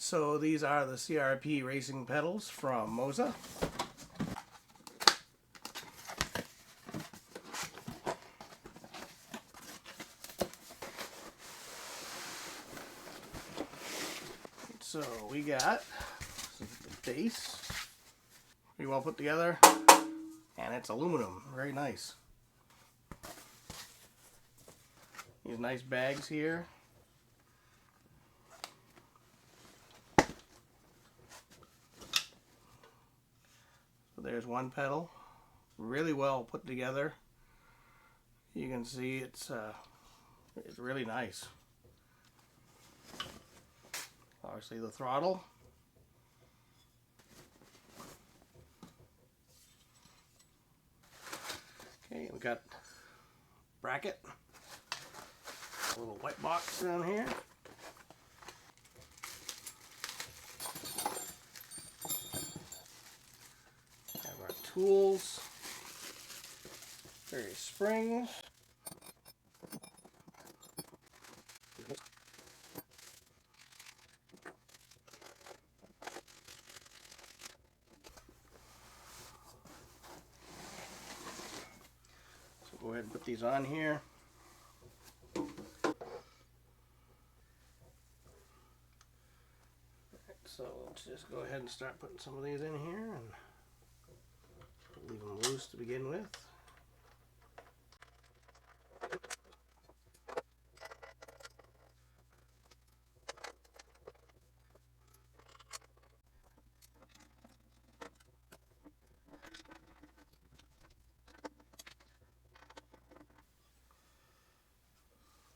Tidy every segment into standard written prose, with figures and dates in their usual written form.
So these are the CRP racing pedals from Moza. So we got the base, pretty well put together, and it's aluminum, very nice. These nice bags here. So there's one pedal, really well put together. You can see it's really nice. Obviously the throttle. Okay, we got bracket, a little white box down here. Have our tools, various springs. So go ahead and put these on here. So let's just go ahead and start putting some of these in here and leave them loose to begin with.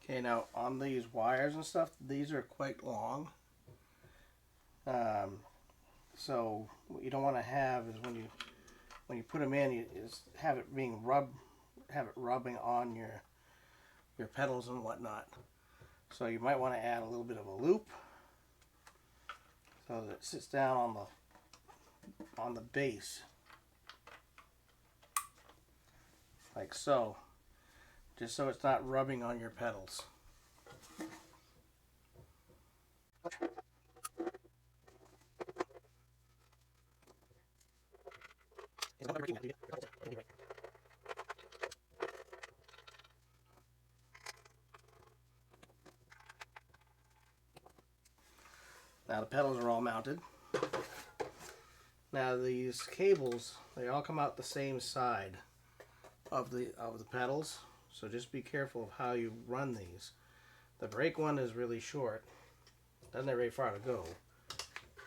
Okay, now on these wires and stuff, these are quite long. So what you don't want to have is when you put them in, you just have it rubbing on your pedals and whatnot. So you might want to add a little bit of a loop so that it sits down on the base, like so, just so it's not rubbing on your pedals. Now the pedals are all mounted. Now these cables, they all come out the same side of the pedals, so just be careful of how you run these. The brake one is really short, doesn't have very far to go,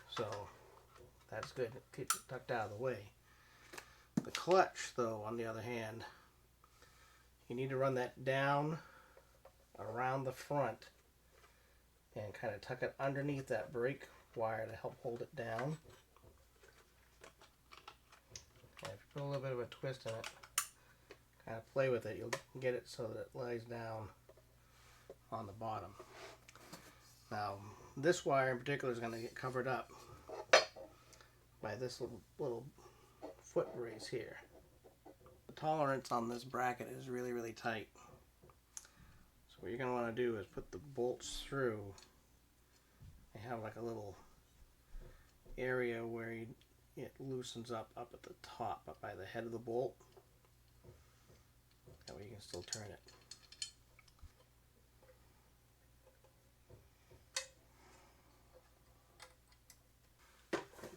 so that's good. It keeps it tucked out of the way. The clutch, though, on the other hand, you need to run that down around the front and kind of tuck it underneath that brake wire to help hold it down. And if you put a little bit of a twist in it, kind of play with it, you'll get it so that it lies down on the bottom. Now, this wire in particular is going to get covered up by this little foot brace here. The tolerance on this bracket is really, really tight. So what you're going to want to do is put the bolts through. They have like a little area where it loosens up at the top, up by the head of the bolt. That way you can still turn it.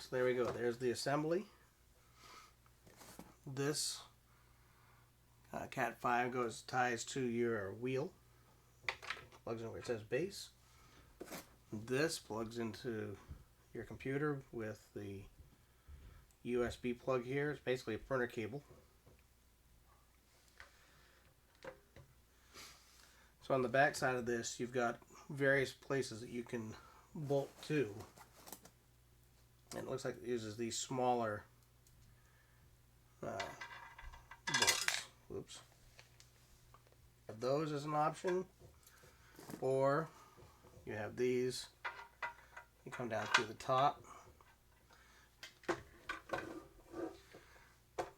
So there we go. There's the assembly. This Cat 5 ties to your wheel. Plugs in where it says base. This plugs into your computer with the USB plug here. It's basically a printer cable. So on the back side of this, you've got various places that you can bolt to. And it looks like it uses these smaller bolts. Whoops. Those as an option, or you have these. You come down through the top.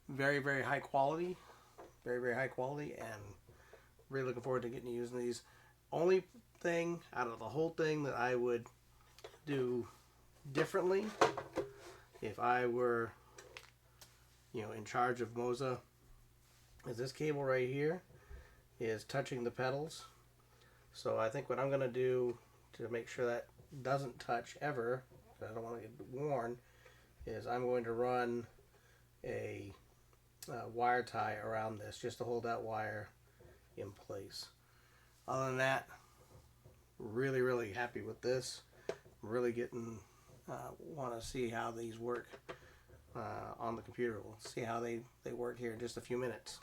Very, very high quality. Very, very high quality, and really looking forward to getting using these. Only thing out of the whole thing that I would do differently if I were, you know, in charge of Moza, is this cable right here is touching the pedals. So I think what I'm going to do to make sure that doesn't touch ever, I don't want to get worn, is I'm going to run a wire tie around this just to hold that wire in place. Other than that, really happy with this. Really getting want to see how these work on the computer. We'll see how they work here in just a few minutes.